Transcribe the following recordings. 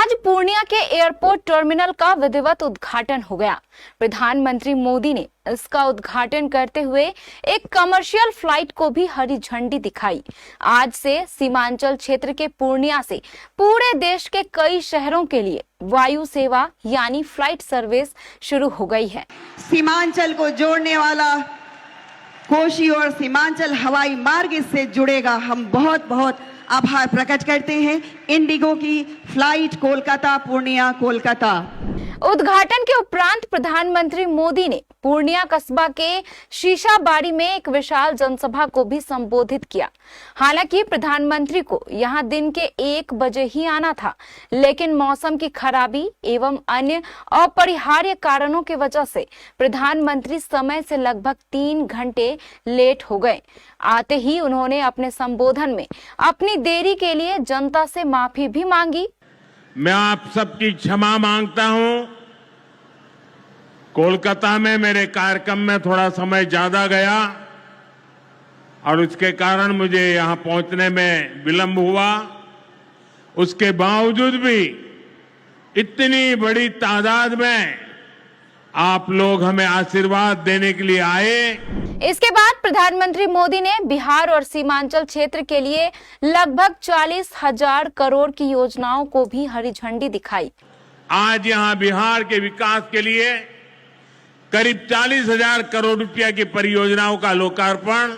आज पूर्णिया के airport terminal का विधिवत उद्घाटन हो गया। प्रधानमंत्री मोदी ने इसका उद्घाटन करते हुए एक कमर्शियल फ्लाइट को भी हरी झंडी दिखाई। आज से सीमांचल क्षेत्र के पूर्णिया से पूरे देश के कई शहरों के लिए वायु सेवा यानी फ्लाइट सर्विस शुरू हो गई है। सीमांचल को जोड़ने वाला कोशी और सीमांचल हवाई मार्ग इससे जुड़ेगा। हम बहुत बहुत आभार प्रकट करते हैं इंडिगो की फ्लाइट कोलकाता पूर्णिया कोलकाता। उद्घाटन के उपरांत प्रधानमंत्री मोदी ने पूर्णिया कस्बा के शीशाबाड़ी में एक विशाल जनसभा को भी संबोधित किया। हालांकि प्रधानमंत्री को यहां दिन के 1 बजे ही आना था, लेकिन मौसम की खराबी एवं अन्य अपरिहार्य कारणों की वजह से प्रधानमंत्री समय से लगभग 3 घंटे लेट हो गए। आते ही उन्होंने अपने संबोधन में अपनी देरी के लिए जनता से माफी भी मांगी। मैं आप सबकी क्षमा मांगता हूं। कोलकाता में मेरे कार्यक्रम में थोड़ा समय ज्यादा गया और उसके कारण मुझे यहां पहुंचने में विलंब हुआ। उसके बावजूद भी इतनी बड़ी तादाद में आप लोग हमें आशीर्वाद देने के लिए आए। इसके बाद प्रधानमंत्री मोदी ने बिहार और सीमांचल क्षेत्र के लिए लगभग 40,000 करोड़ की योजनाओं को भी हरी झंडी दिखाई। आज यहां बिहार के विकास के लिए करीब 40,000 करोड़ रुपया की परियोजनाओं का लोकार्पण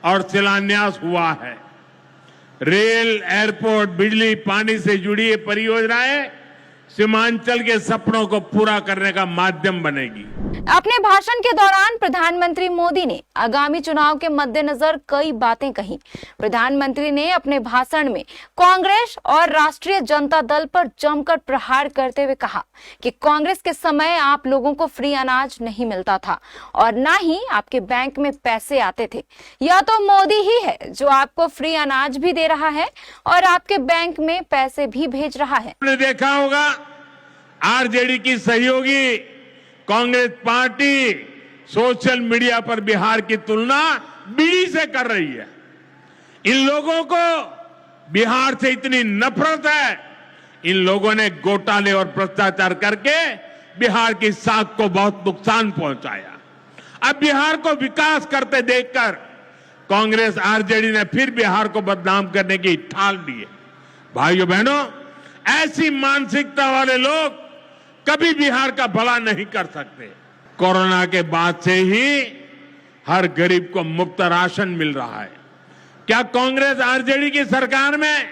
और शिलान्यास हुआ है। रेल, एयरपोर्ट, बिजली, पानी से जुड़ी ये परियोजनाएं सीमांचल के सपनों को पूरा करने का माध्यम बनेगी। अपने भाषण के दौरान प्रधानमंत्री मोदी ने आगामी चुनाव के मद्देनजर कई बातें कही। प्रधानमंत्री ने अपने भाषण में कांग्रेस और राष्ट्रीय जनता दल पर जमकर प्रहार करते हुए कहा कि कांग्रेस के समय आप लोगों को फ्री अनाज नहीं मिलता था और न ही आपके बैंक में पैसे आते थे। यह तो मोदी ही है जो आपको फ्री अनाज भी दे रहा है और आपके बैंक में पैसे भी भेज रहा है। आपने देखा होगा आरजेडी की सहयोगी कांग्रेस पार्टी सोशल मीडिया पर बिहार की तुलना बीड़ी से कर रही है। इन लोगों को बिहार से इतनी नफरत है। इन लोगों ने घोटाले और भ्रष्टाचार करके बिहार की साख को बहुत नुकसान पहुंचाया। अब बिहार को विकास करते देखकर कांग्रेस आरजेडी ने फिर बिहार को बदनाम करने की ठान ली है। भाइयों बहनों, ऐसी मानसिकता वाले लोग कभी बिहार का भला नहीं कर सकते। कोरोना के बाद से ही हर गरीब को मुफ्त राशन मिल रहा है। क्या कांग्रेस आरजेडी की सरकार में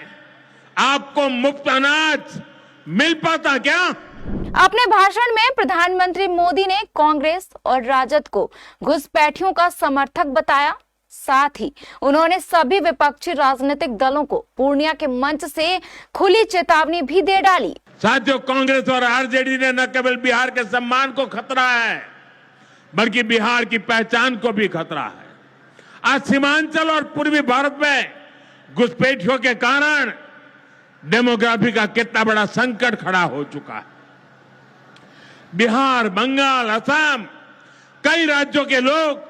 आपको मुफ्त अनाज मिल पाता क्या? अपने भाषण में प्रधानमंत्री मोदी ने कांग्रेस और राजद को घुसपैठियों का समर्थक बताया। साथ ही उन्होंने सभी विपक्षी राजनीतिक दलों को पूर्णिया के मंच से खुली चेतावनी भी दे डाली। साथियों, कांग्रेस और आरजेडी ने न केवल बिहार के सम्मान को खतरा है, बल्कि बिहार की पहचान को भी खतरा है। आज सीमांचल और पूर्वी भारत में घुसपैठियों के कारण डेमोग्राफी का कितना बड़ा संकट खड़ा हो चुका है। बिहार, बंगाल, असम, कई राज्यों के लोग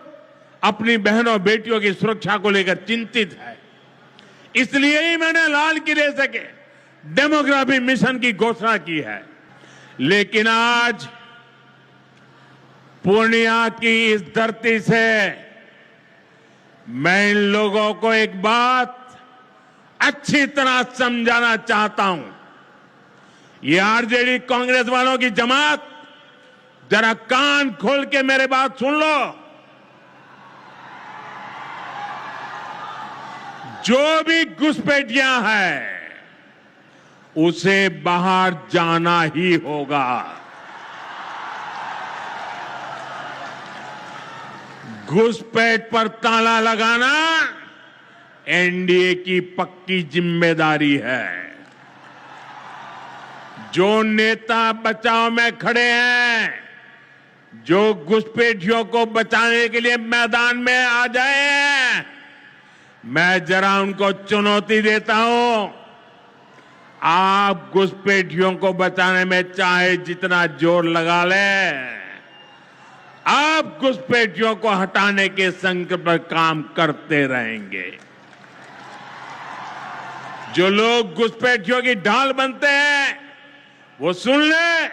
अपनी बहनों बेटियों की सुरक्षा को लेकर चिंतित है। इसलिए ही मैंने लाल किले से के डेमोग्राफी मिशन की घोषणा की है। लेकिन आज पूर्णिया की इस धरती से मैं इन लोगों को एक बात अच्छी तरह समझाना चाहता हूं। ये आरजेडी कांग्रेस वालों की जमात, जरा कान खोल के मेरे बात सुन लो। जो भी घुसपैठियां हैं उसे बाहर जाना ही होगा। घुसपैठ पर ताला लगाना एनडीए की पक्की जिम्मेदारी है। जो नेता बचाव में खड़े हैं, जो घुसपैठियों को बचाने के लिए मैदान में आ जाए, मैं जरा उनको चुनौती देता हूं। आप घुसपैठियों को बचाने में चाहे जितना जोर लगा लें, आप घुसपैठियों को हटाने के संकल्प पर काम करते रहेंगे। जो लोग घुसपैठियों की ढाल बनते हैं, वो सुन ले,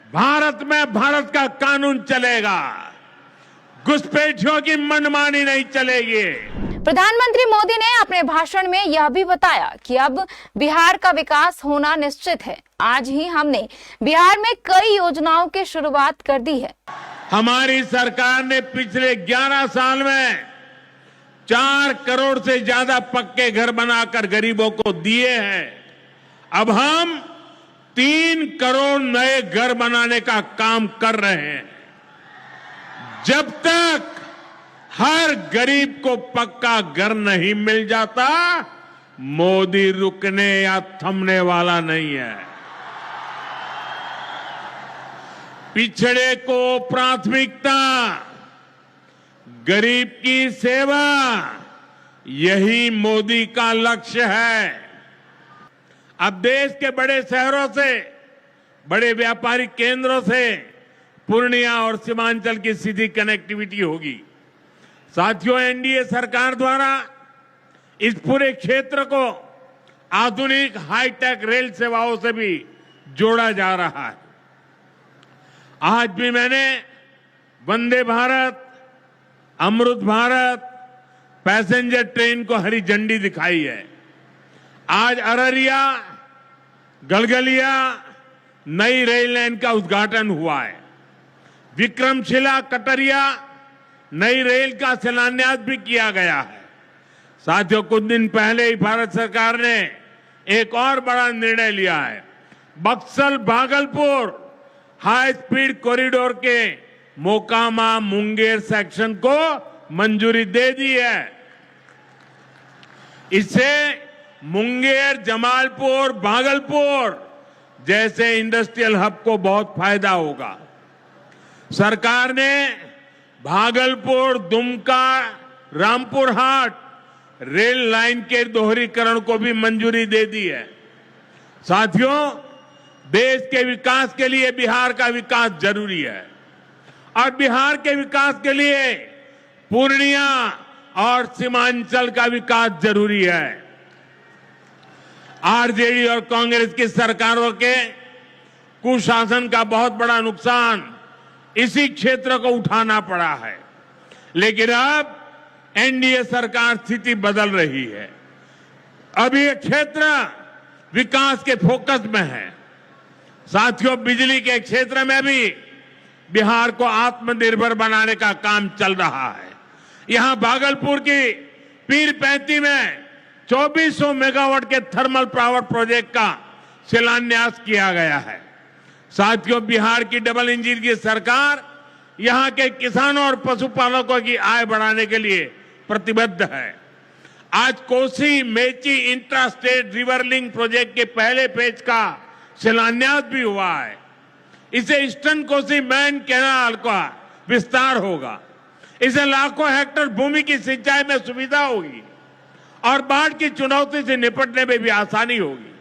भारत में भारत का कानून चलेगा, घुसपैठियों की मनमानी नहीं चलेगी। प्रधानमंत्री मोदी ने अपने भाषण में यह भी बताया कि अब बिहार का विकास होना निश्चित है। आज ही हमने बिहार में कई योजनाओं की शुरुआत कर दी है। हमारी सरकार ने पिछले 11 साल में 4 करोड़ से ज्यादा पक्के घर बनाकर गरीबों को दिए हैं। अब हम 3 करोड़ नए घर बनाने का काम कर रहे हैं। जब तक हर गरीब को पक्का घर नहीं मिल जाता, मोदी रुकने या थमने वाला नहीं है। पिछड़े को प्राथमिकता, गरीब की सेवा, यही मोदी का लक्ष्य है। अब देश के बड़े शहरों से, बड़े व्यापारिक केंद्रों से पूर्णिया और सीमांचल की सीधी कनेक्टिविटी होगी। साथियों, एनडीए सरकार द्वारा इस पूरे क्षेत्र को आधुनिक हाईटेक रेल सेवाओं से भी जोड़ा जा रहा है। आज भी मैंने वंदे भारत, अमृत भारत पैसेंजर ट्रेन को हरी झंडी दिखाई है। आज अररिया गलगलिया नई रेल लाइन का उद्घाटन हुआ है। विक्रमशिला कटरिया नई रेल का शिलान्यास भी किया गया है। साथियों, कुछ दिन पहले ही भारत सरकार ने एक और बड़ा निर्णय लिया है। Buxar Bhagalpur high speed corridor के मोकामा मुंगेर सेक्शन को मंजूरी दे दी है। इससे मुंगेर, जमालपुर, भागलपुर जैसे इंडस्ट्रियल हब को बहुत फायदा होगा। सरकार ने भागलपुर, दुमका, रामपुर हाट रेल लाइन के दोहरीकरण को भी मंजूरी दे दी है। साथियों, देश के विकास के लिए बिहार का विकास जरूरी है और बिहार के विकास के लिए पूर्णिया और सीमांचल का विकास जरूरी है। आरजेडी और कांग्रेस की सरकारों के कुशासन का बहुत बड़ा नुकसान इसी क्षेत्र को उठाना पड़ा है, लेकिन अब एनडीए सरकार स्थिति बदल रही है। अब ये क्षेत्र विकास के फोकस में है। साथियों, बिजली के क्षेत्र में भी बिहार को आत्मनिर्भर बनाने का काम चल रहा है। यहां भागलपुर की पीरपैंती में 2400 मेगावाट के थर्मल पावर प्रोजेक्ट का शिलान्यास किया गया है। साथियों, बिहार की डबल इंजन की सरकार यहां के किसानों और पशुपालकों की आय बढ़ाने के लिए प्रतिबद्ध है। आज Kosi Mechi intra state river link project के पहले फेज का शिलान्यास भी हुआ है। इसे ईस्टर्न कोसी मेन कैनाल का विस्तार होगा। इसे लाखों हेक्टेयर भूमि की सिंचाई में सुविधा होगी और बाढ़ की चुनौती से निपटने में भी आसानी होगी।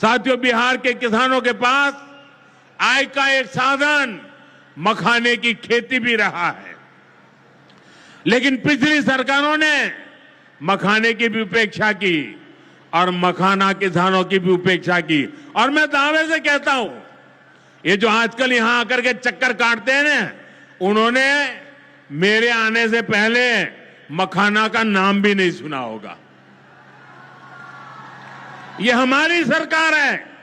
साथियों, बिहार के किसानों के पास आय का एक साधन मखाने की खेती भी रहा है, लेकिन पिछली सरकारों ने मखाने की भी उपेक्षा की और मखाना किसानों की भी उपेक्षा की। और मैं दावे से कहता हूं, ये जो आजकल यहां आकर के चक्कर काटते हैं ना, उन्होंने मेरे आने से पहले मखाना का नाम भी नहीं सुना होगा। ये हमारी सरकार है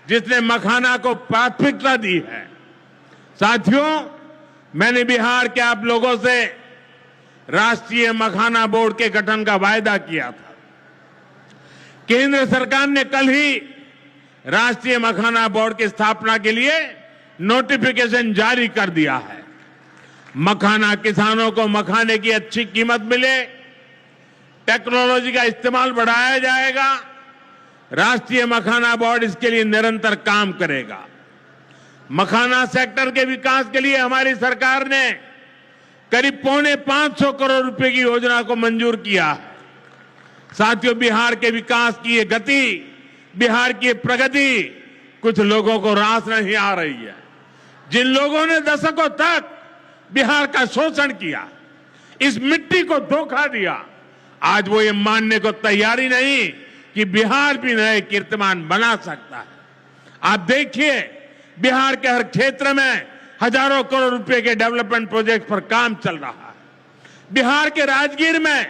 जिसने मखाना को प्राथमिकता दी है। साथियों, मैंने बिहार के आप लोगों से राष्ट्रीय मखाना बोर्ड के गठन का वायदा किया था। केंद्र सरकार ने कल ही राष्ट्रीय मखाना बोर्ड की स्थापना के लिए नोटिफिकेशन जारी कर दिया है। मखाना किसानों को मखाने की अच्छी कीमत मिले, टेक्नोलॉजी का इस्तेमाल बढ़ाया जाएगा। राष्ट्रीय मखाना बोर्ड इसके लिए निरंतर काम करेगा। मखाना सेक्टर के विकास के लिए हमारी सरकार ने करीब 550 करोड़ रुपए की योजना को मंजूर किया है। साथियों, बिहार के विकास की ये गति, बिहार की प्रगति कुछ लोगों को रास नहीं आ रही है। जिन लोगों ने दशकों तक बिहार का शोषण किया, इस मिट्टी को धोखा दिया, आज वो ये मानने को तैयारी नहीं कि बिहार भी नए कीर्तिमान बना सकता है। आप देखिए बिहार के हर क्षेत्र में हजारों करोड़ रुपए के डेवलपमेंट प्रोजेक्ट पर काम चल रहा है। बिहार के राजगीर में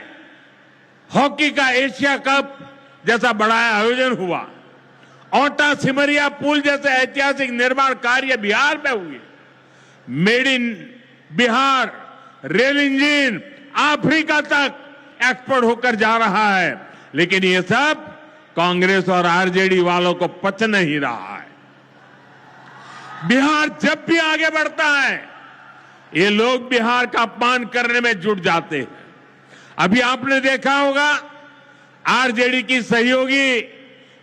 हॉकी का एशिया कप जैसा बड़ा आयोजन हुआ। ओटा सिमरिया पुल जैसे ऐतिहासिक निर्माण कार्य बिहार में हुए। Made in Bihar rail engine Africa तक एक्सपोर्ट होकर जा रहा है, लेकिन ये सब कांग्रेस और आरजेडी वालों को पच नहीं रहा है। बिहार जब भी आगे बढ़ता है, ये लोग बिहार का अपमान करने में जुट जाते हैं। अभी आपने देखा होगा आरजेडी की सहयोगी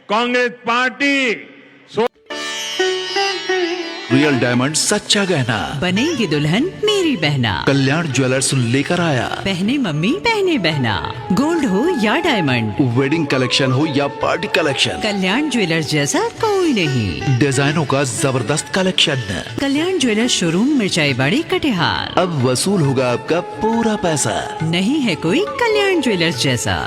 कांग्रेस पार्टी रियल डायमंड सच्चा गहना बनेगी दुल्हन मेरी बहना। कल्याण ज्वेलर्स लेकर आया। पहने मम्मी पहने बहना, गोल्ड हो या डायमंड, वेडिंग कलेक्शन हो या पार्टी कलेक्शन, कल्याण ज्वेलर्स जैसा कोई नहीं। डिजाइनों का जबरदस्त कलेक्शन। कल्याण ज्वेलर्स शोरूम मिर्चाई बाड़ी कटिहार। अब वसूल होगा आपका पूरा पैसा। नहीं है कोई कल्याण ज्वेलर्स जैसा।